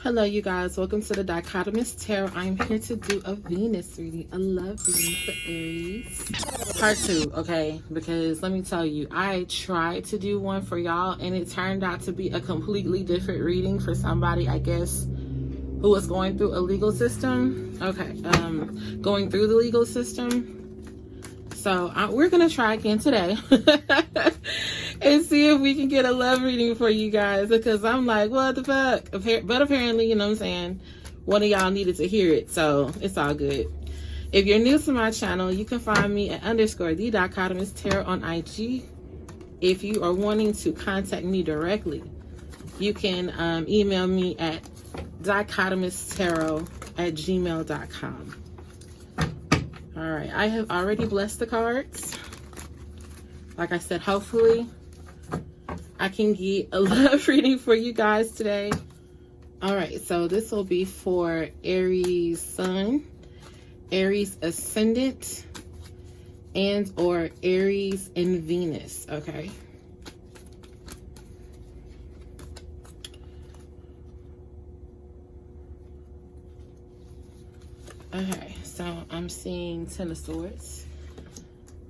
Hello, you guys. Welcome to the Dichotomous Tarot. I'm here to do a Venus reading, a love reading for Aries. Part 2, okay? Because let me tell you, I tried to do one for y'all, and it turned out to be a completely different reading for somebody, I guess, who was going through a legal system. Okay, going through the legal system. So we're going to try again today and see if we can get a love reading for you guys, because I'm like, what the fuck? But apparently, you know what I'm saying, one of y'all needed to hear it, so it's all good. If you're new to my channel, you can find me at _the Dichotomous Tarot on IG. If you are wanting to contact me directly, you can email me at dichotomoustarot@gmail.com. All right, I have already blessed the cards. Like I said, hopefully I can get a love reading for you guys today. All right, so this will be for Aries Sun, Aries Ascendant, and or Aries in Venus, okay? Okay, so I'm seeing Ten of Swords.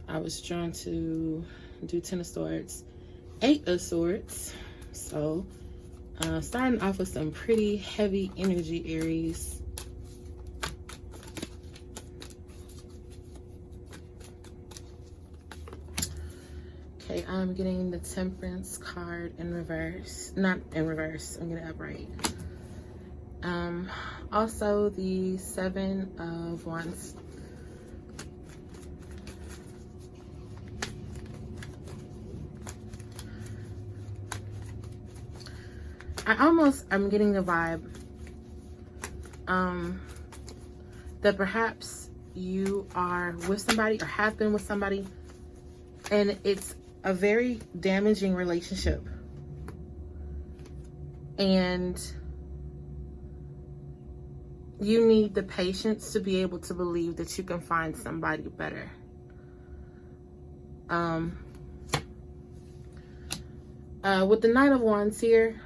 I was drawn to do Ten of Swords, Eight of Swords. So starting off with some pretty heavy energy, Aries. Okay, I'm getting the Temperance card in reverse. Not in reverse, I'm getting it upright. Also the Seven of Wands. I'm getting the vibe that perhaps you are with somebody or have been with somebody, and it's a very damaging relationship, and you need the patience to be able to believe that you can find somebody better. With the Knight of Wands here,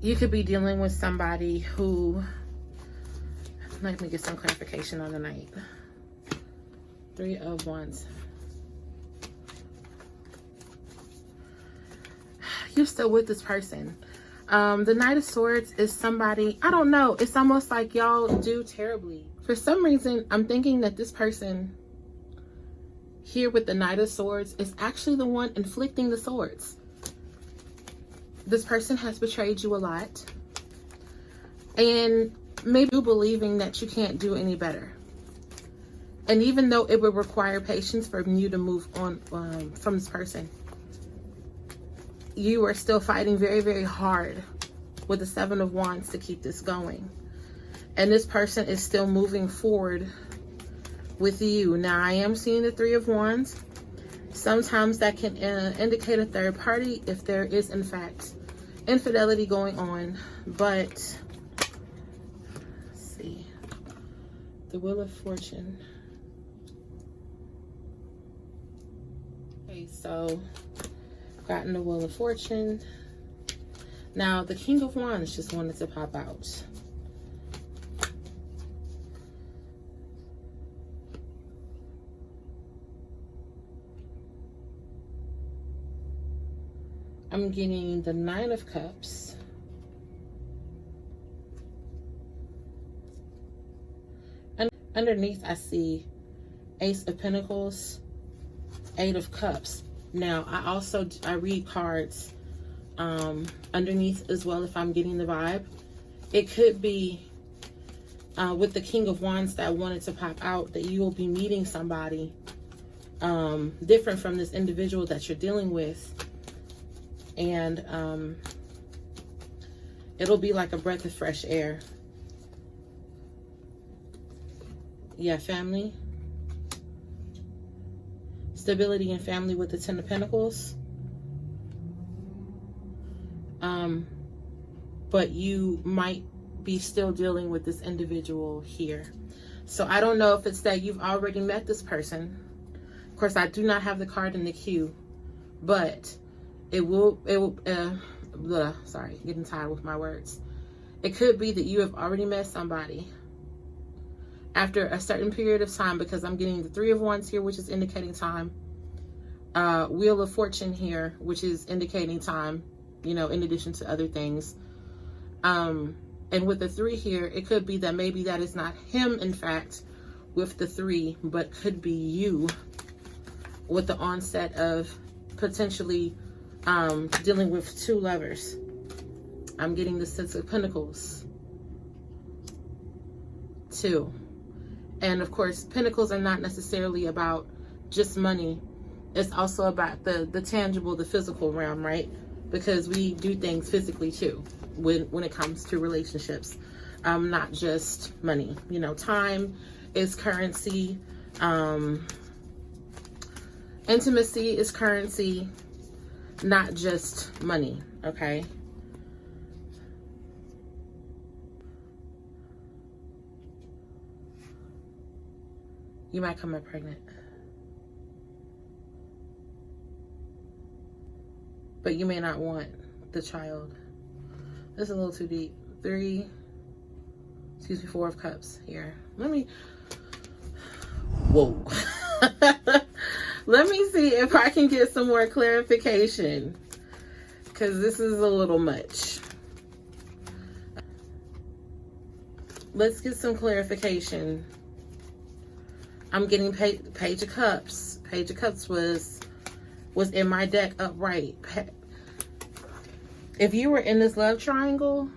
you could be dealing with somebody who, let me get some clarification on the Knight. Three of Wands. You're still with this person. The Knight of Swords is somebody, I don't know, it's almost like y'all do terribly. For some reason, I'm thinking that this person here with the Knight of Swords is actually the one inflicting the swords. This person has betrayed you a lot, and maybe you believing that you can't do any better. And even though it would require patience for you to move on from this person, you are still fighting very, very hard with the Seven of Wands to keep this going. And this person is still moving forward with you. Now, I am seeing the Three of Wands. Sometimes that can indicate a third party if there is, in fact, infidelity going on. But, let's see. The Wheel of Fortune. Okay, so gotten the Wheel of Fortune. Now, the King of Wands just wanted to pop out. I'm getting the Nine of Cups. And underneath, I see Ace of Pentacles, Eight of Cups. Now, I read cards underneath as well if I'm getting the vibe. It could be with the King of Wands that wanted to pop out that you will be meeting somebody different from this individual that you're dealing with. And it'll be like a breath of fresh air. Yeah, family. Stability and family with the Ten of Pentacles. But you might be still dealing with this individual here. So I don't know if it's that you've already met this person. Of course, I do not have the card in the queue, but it will getting tired with my words. It could be that you have already met somebody after a certain period of time, because I'm getting the Three of Wands here, which is indicating time. Wheel of Fortune here, which is indicating time, you know, in addition to other things. And with the 3 here, it could be that maybe that is not him, in fact, with the 3, but could be you with the onset of potentially dealing with 2 lovers. I'm getting the Six of Pentacles, 2. And of course, Pentacles are not necessarily about just money. It's also about the tangible, the physical realm, right? Because we do things physically too when it comes to relationships, not just money. You know, time is currency. Intimacy is currency, not just money, okay? You might come up pregnant. But you may not want the child. This is a little too deep. 4 of Cups here. Whoa. Let me see if I can get some more clarification, because this is a little much. Let's get some clarification. I'm getting Page of Cups. Page of Cups was in my deck upright. If you were in this love triangle,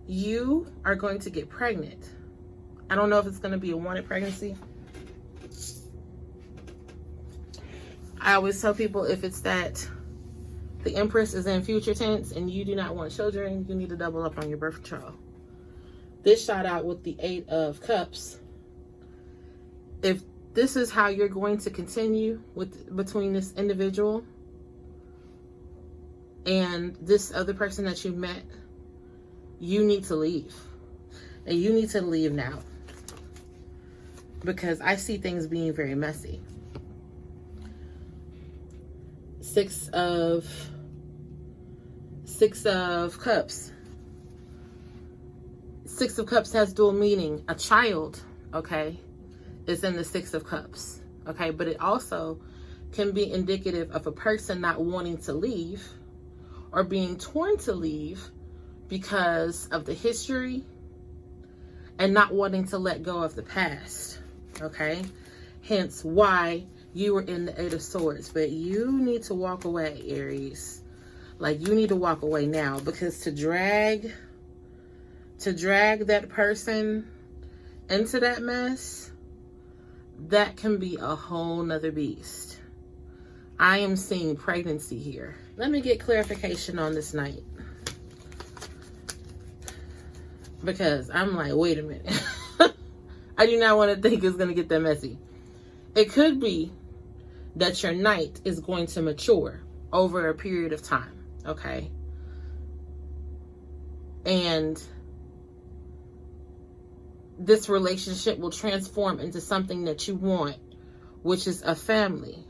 you are going to get pregnant. I don't know if it's going to be a wanted pregnancy. I always tell people, if it's that the Empress is in future tense and you do not want children, you need to double up on your birth control. This shot out with the 8 of Cups. If this is how you're going to continue between this individual and this other person that you met, you need to leave. And you need to leave now, because I see things being very messy. 6 of Cups. 6 of Cups has dual meaning. A child, okay, is in the 6 of Cups, okay? But it also can be indicative of a person not wanting to leave or being torn to leave because of the history and not wanting to let go of the past, okay? Hence why you were in the 8 of Swords. But you need to walk away, Aries. Like, you need to walk away now, because to drag that person into that mess, that can be a whole nother beast. I am seeing pregnancy here. Let me get clarification on this night, because I'm like, wait a minute. I do not want to think it's going to get that messy. It could be that your night is going to mature over a period of time, okay? And this relationship will transform into something that you want, which is a family.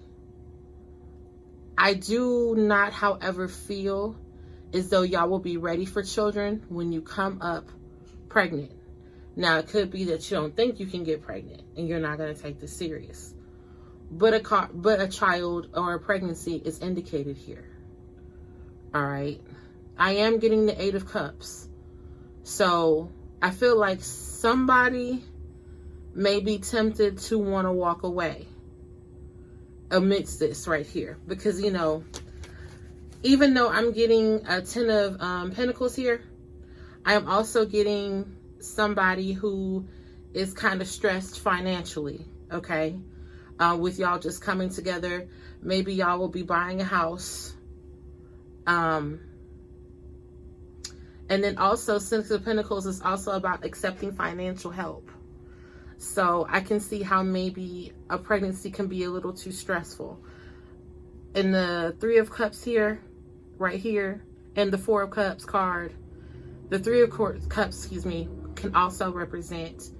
I do not, however, feel as though y'all will be ready for children when you come up pregnant. Now, it could be that you don't think you can get pregnant and you're not going to take this serious. But a child or a pregnancy is indicated here. All right. I am getting the 8 of Cups. So I feel like somebody may be tempted to want to walk away amidst this right here. Because, you know, even though I'm getting a 10 of Pentacles here, I am also getting somebody who is kind of stressed financially, okay? With y'all just coming together. Maybe y'all will be buying a house. And then also, Six of Pentacles is also about accepting financial help. So I can see how maybe a pregnancy can be a little too stressful. And the 3 of Cups here, right here, and the 4 of Cups card, the 3 of Cups, excuse me, can also represent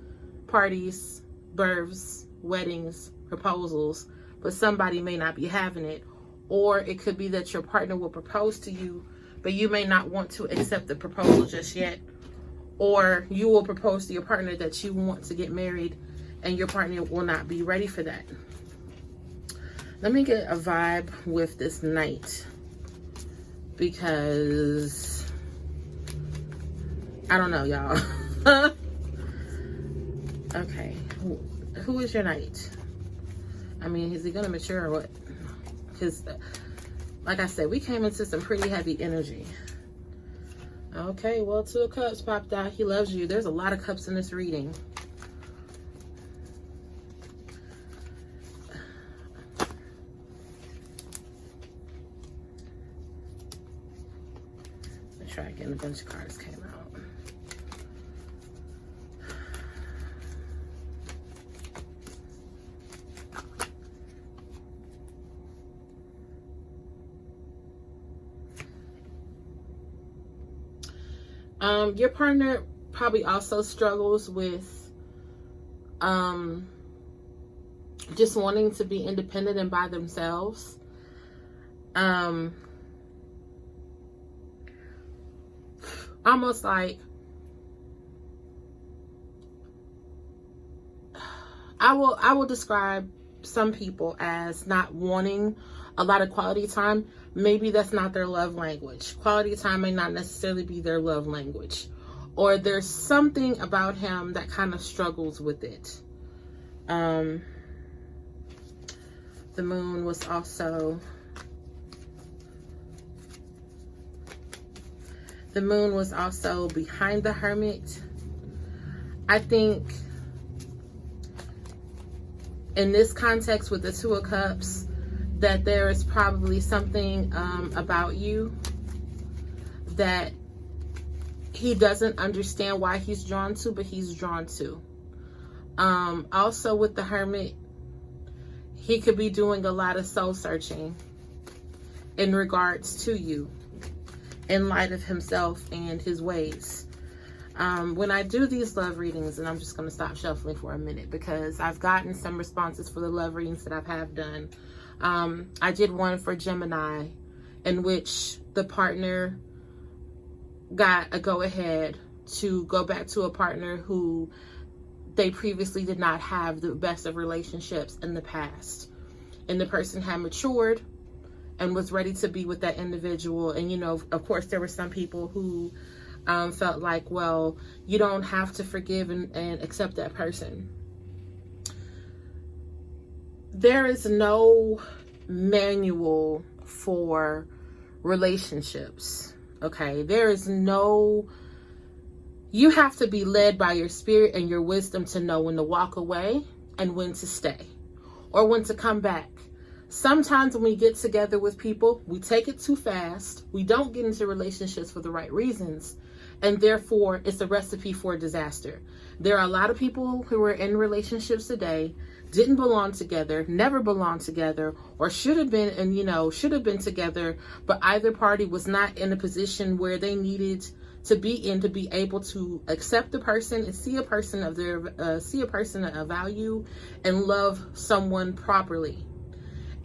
parties, births, weddings, proposals, but somebody may not be having it. Or it could be that your partner will propose to you but you may not want to accept the proposal just yet. Or you will propose to your partner that you want to get married, and your partner will not be ready for that. Let me get a vibe with this Knight, because I don't know, y'all. Okay, who is your Knight? I mean, is he gonna mature or what? Because, like I said, we came into some pretty heavy energy. Okay, well, 2 of Cups popped out. He loves you. There's a lot of cups in this reading. Let's try again. A bunch of cards came out. Your partner probably also struggles with just wanting to be independent and by themselves. Almost like, I will describe some people as not wanting a lot of quality time. Maybe that's not their love language. Quality time may not necessarily be their love language. Or there's something about him that kind of struggles with it. The Moon was also... The Moon was also behind the Hermit. I think in this context with the 2 of Cups, that there is probably something about you that he doesn't understand why he's drawn to, but he's drawn to. Also with the Hermit, he could be doing a lot of soul searching in regards to you, in light of himself and his ways. When I do these love readings, and I'm just going to stop shuffling for a minute because I've gotten some responses for the love readings that I have done. I did one for Gemini in which the partner got a go-ahead to go back to a partner who they previously did not have the best of relationships in the past. And the person had matured and was ready to be with that individual. And, you know, of course, there were some people who felt like, well, you don't have to forgive and accept that person. There is no manual for relationships, okay? There is no... You have to be led by your spirit and your wisdom to know when to walk away and when to stay or when to come back. Sometimes when we get together with people, we take it too fast. We don't get into relationships for the right reasons. And therefore, it's a recipe for disaster. There are a lot of people who are in relationships today, didn't belong together, never belonged together, or should have been, and should have been together, but either party was not in a position where they needed to be in to be able to accept the person and see a person of value and love someone properly.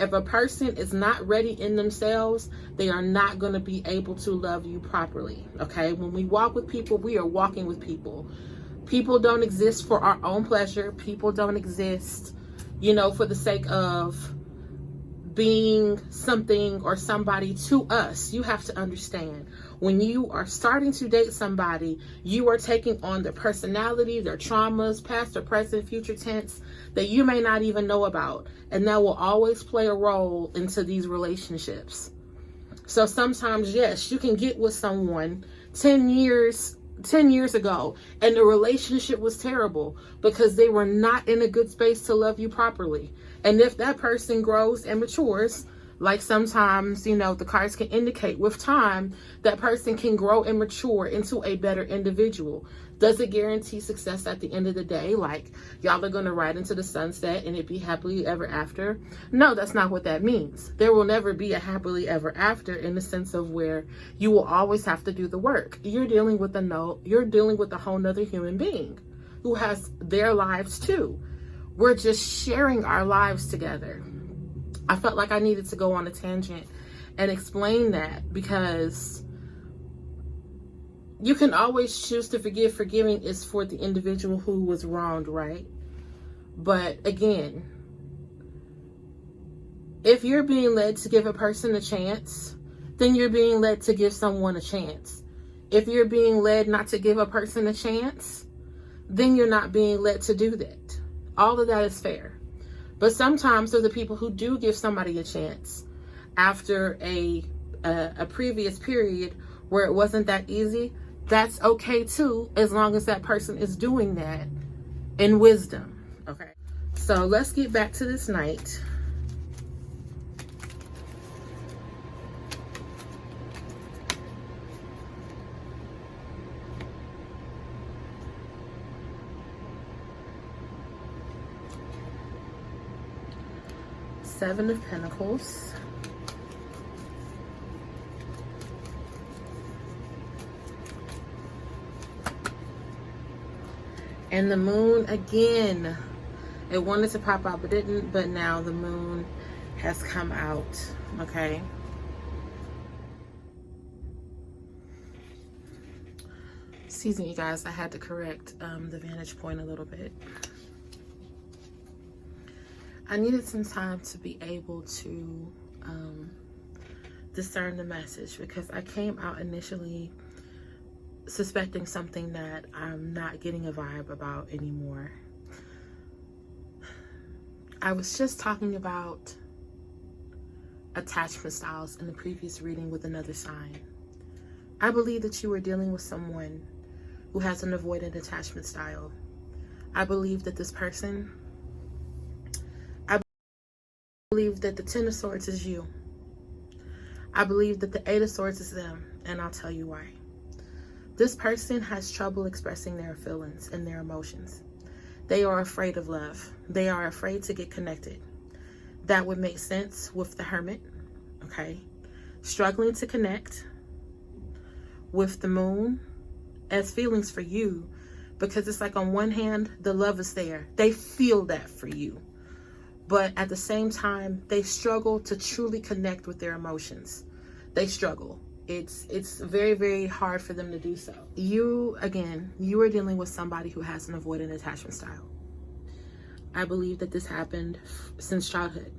If a person is not ready in themselves, they are not going to be able to love you properly. Okay, when we walk with people, we are walking with people. People don't exist for our own pleasure. People don't exist, for the sake of being something or somebody to us. You have to understand, when you are starting to date somebody, you are taking on their personality, their traumas, past or present, future tense, that you may not even know about. And that will always play a role into these relationships. So sometimes, yes, you can get with someone 10 years ago and the relationship was terrible because they were not in a good space to love you properly. And if that person grows and matures, like sometimes, the cards can indicate with time, that person can grow and mature into a better individual. Does it guarantee success at the end of the day? Like, y'all are going to ride into the sunset and it be happily ever after? No, that's not what that means. There will never be a happily ever after in the sense of where you will always have to do the work. You're dealing with a whole nother human being who has their lives too. We're just sharing our lives together. I felt like I needed to go on a tangent and explain that because you can always choose to forgive. Forgiving is for the individual who was wronged, right? But again, if you're being led to give a person a chance, then you're being led to give someone a chance. If you're being led not to give a person a chance, then you're not being led to do that. All of that is fair. But sometimes there's the people who do give somebody a chance after a previous period where it wasn't that easy. That's okay too, as long as that person is doing that in wisdom. Okay. So let's get back to this night. Seven of Pentacles. And the Moon again. It wanted to pop out but didn't, but now the Moon has come out. Okay. Excuse me, you guys, I had to correct the vantage point a little bit. I needed some time to be able to discern the message, because I came out initially suspecting something that I'm not getting a vibe about anymore. I was just talking about attachment styles in the previous reading with another sign. I believe that you are dealing with someone who has an avoidant attachment style. I believe that this person, I believe that the Ten of Swords is you. I believe that the Eight of Swords is them, and I'll tell you why. This person has trouble expressing their feelings and their emotions. They are afraid of love. They are afraid to get connected. That would make sense with the Hermit, okay? Struggling to connect with the Moon as feelings for you, because it's like on one hand, the love is there. They feel that for you. But at the same time, they struggle to truly connect with their emotions. They struggle. It's very, very hard for them to do so. You are dealing with somebody who has an avoidant attachment style. I believe that this happened since childhood.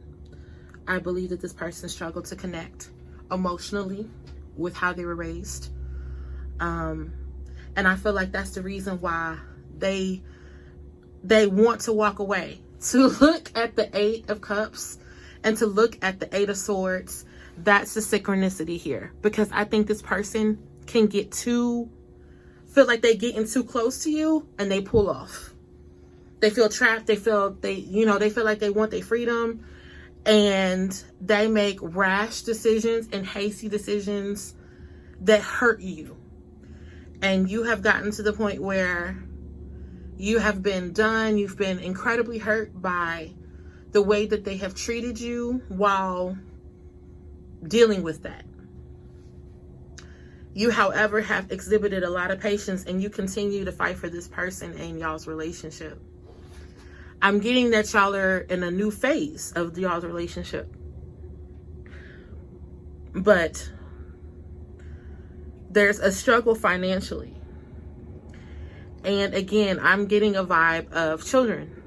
I believe that this person struggled to connect emotionally with how they were raised. And I feel like that's the reason why they want to walk away. To look at the Eight of Cups and to look at the Eight of Swords, that's the synchronicity here. Because I think this person can feel like they're getting too close to you and they pull off. They feel trapped. They feel like they want their freedom, and they make rash decisions and hasty decisions that hurt you. And you have gotten to the point where you have been done. You've been incredibly hurt by the way that they have treated you while dealing with that. You, however, have exhibited a lot of patience, and you continue to fight for this person and y'all's relationship. I'm getting that y'all are in a new phase of y'all's relationship. But there's a struggle financially. And again, I'm getting a vibe of children.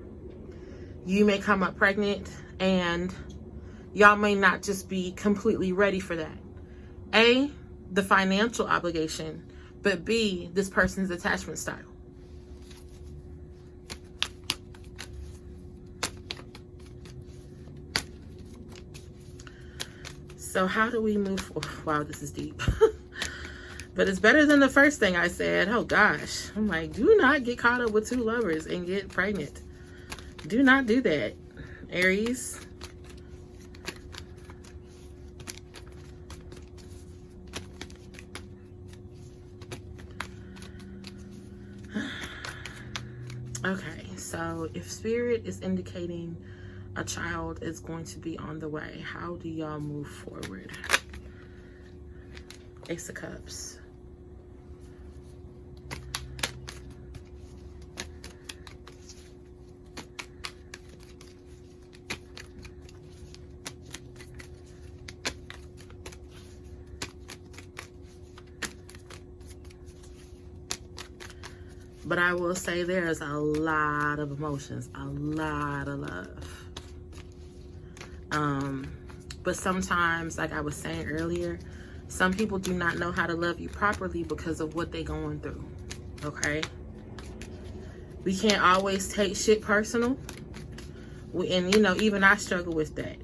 You may come up pregnant, and y'all may not just be completely ready for that. A, the financial obligation, but B, this person's attachment style. So how do we move forward? Wow, this is deep. But it's better than the first thing I said. Oh gosh. I'm like, do not get caught up with two lovers and get pregnant. Do not do that, Aries. Okay, so if Spirit is indicating a child is going to be on the way, how do y'all move forward? Ace of Cups. But I will say there's a lot of emotions, a lot of love. But sometimes, like I was saying earlier, some people do not know how to love you properly because of what they're going through, okay? We can't always take shit personal. And, you know, even I struggle with that.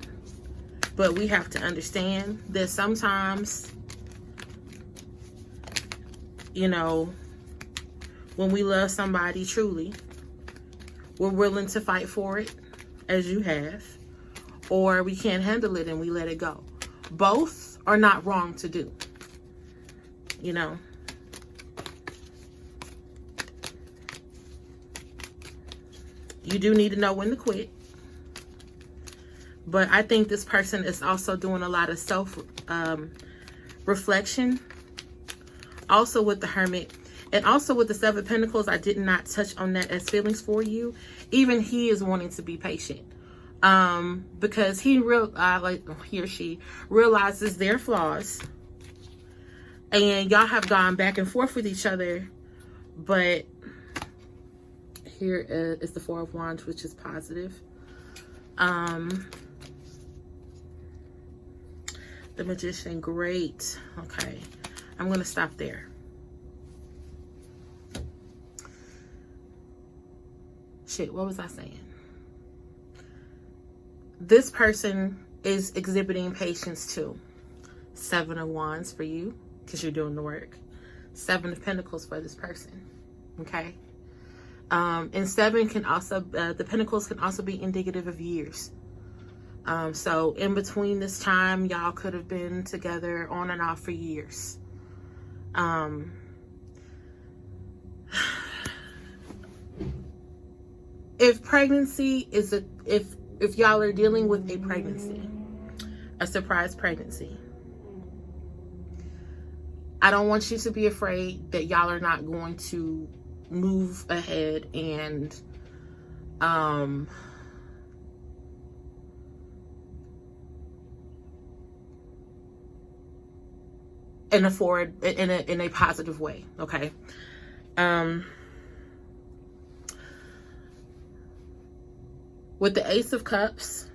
But we have to understand that sometimes, you know, when we love somebody truly, we're willing to fight for it, as you have, or we can't handle it and we let it go. Both are not wrong to do, you know. You do need to know when to quit. But I think this person is also doing a lot of self-reflection. Also with the Hermit. And also with the Seven of Pentacles, I did not touch on that as feelings for you. Even he is wanting to be patient. Because he or she realizes their flaws. And y'all have gone back and forth with each other. But here is the Four of Wands, which is positive. The Magician, great. Okay, I'm going to stop there. Shit, what was I saying? This person is exhibiting patience too. Seven of Wands for you, because you're doing the work. Seven of Pentacles for this person. Okay. And seven can also, the Pentacles can also be indicative of years. So in between this time, y'all could have been together on and off for years. If pregnancy is if y'all are dealing with a pregnancy, a surprise pregnancy, I don't want you to be afraid that y'all are not going to move ahead and in a positive way, okay? With the Ace of Cups,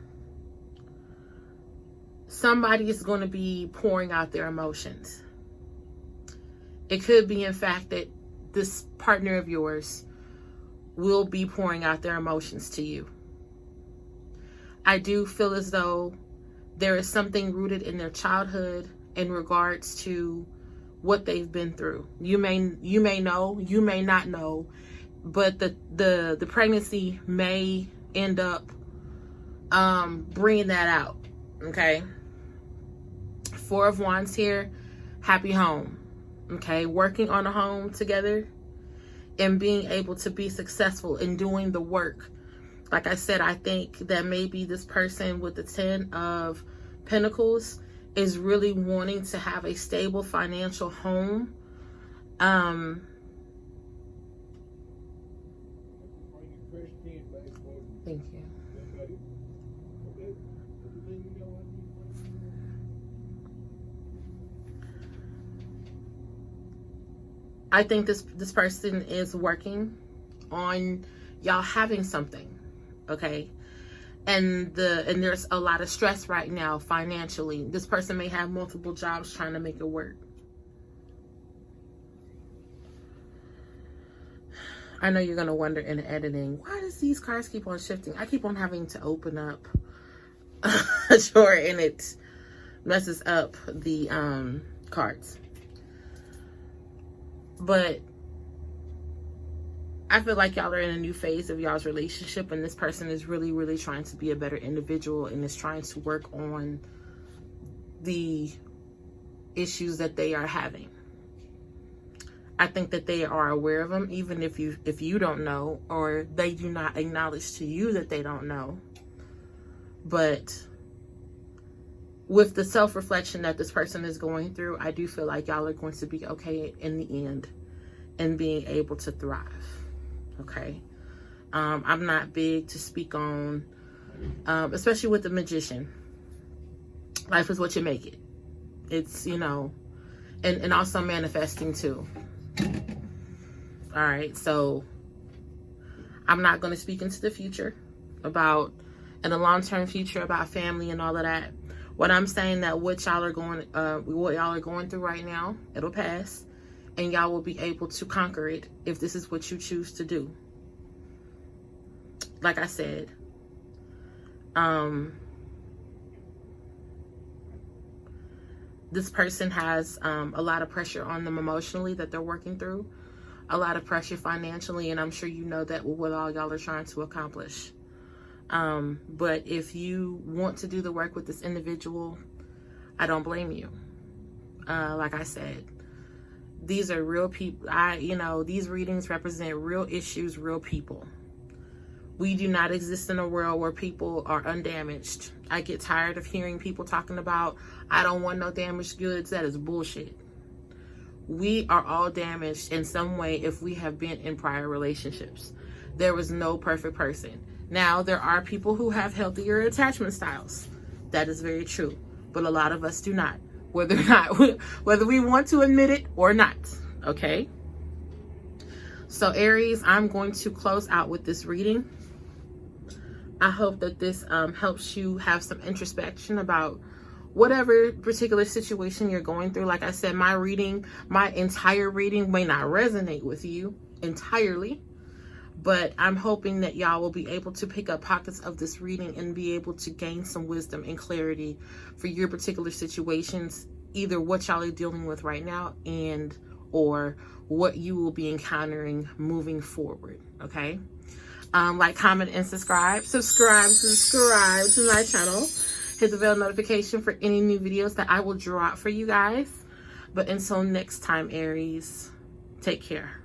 somebody is going to be pouring out their emotions. It could be, in fact, that this partner of yours will be pouring out their emotions to you. I do feel as though there is something rooted in their childhood in regards to what they've been through. You may know, you may not know, but the pregnancy may end up bringing that out. Okay. Four of Wands here, happy home. Okay, working on a home together and being able to be successful in doing the work. Like I said, I think that maybe this person with the Ten of Pentacles is really wanting to have a stable financial home. Thank you. I think this person is working on y'all having something, okay? And there's a lot of stress right now financially. This person may have multiple jobs trying to make it work. I know you're going to wonder in the editing, why does these cards keep on shifting? I keep on having to open up a drawer and it messes up the cards. But I feel like y'all are in a new phase of y'all's relationship, and this person is really, really trying to be a better individual and is trying to work on the issues that they are having. I think that they are aware of them, even if you don't know, or they do not acknowledge to you that they don't know. But with the self-reflection that this person is going through, I do feel like y'all are going to be okay in the end and being able to thrive. Okay. I'm not big to speak on, especially with the Magician. Life is what you make it. It's, you know, and also manifesting too. All right, so I'm not going to speak into the future about, in the long-term future, about family and all of that. What I'm saying that what y'all are going through right now, it'll pass, and y'all will be able to conquer it if this is what you choose to do. Like I said, this person has a lot of pressure on them emotionally that they're working through, a lot of pressure financially, and I'm sure you know that with what all y'all are trying to accomplish. But if you want to do the work with this individual, I don't blame you. Like I said, these are real people. These readings represent real issues, real people. We do not exist in a world where people are undamaged. I get tired of hearing people talking about, I don't want no damaged goods. That is bullshit. We are all damaged in some way if we have been in prior relationships. There was no perfect person. Now, there are people who have healthier attachment styles. That is very true. But a lot of us do not. Whether we want to admit it or not. Okay? So, Aries, I'm going to close out with this reading. I hope that this helps you have some introspection about whatever particular situation you're going through. Like I said, my entire reading may not resonate with you entirely, but I'm hoping that y'all will be able to pick up pockets of this reading and be able to gain some wisdom and clarity for your particular situations, either what y'all are dealing with right now and or what you will be encountering moving forward. Okay? Like, comment, and subscribe. Subscribe to my channel. Hit the bell notification for any new videos that I will drop for you guys. But until next time, Aries, take care.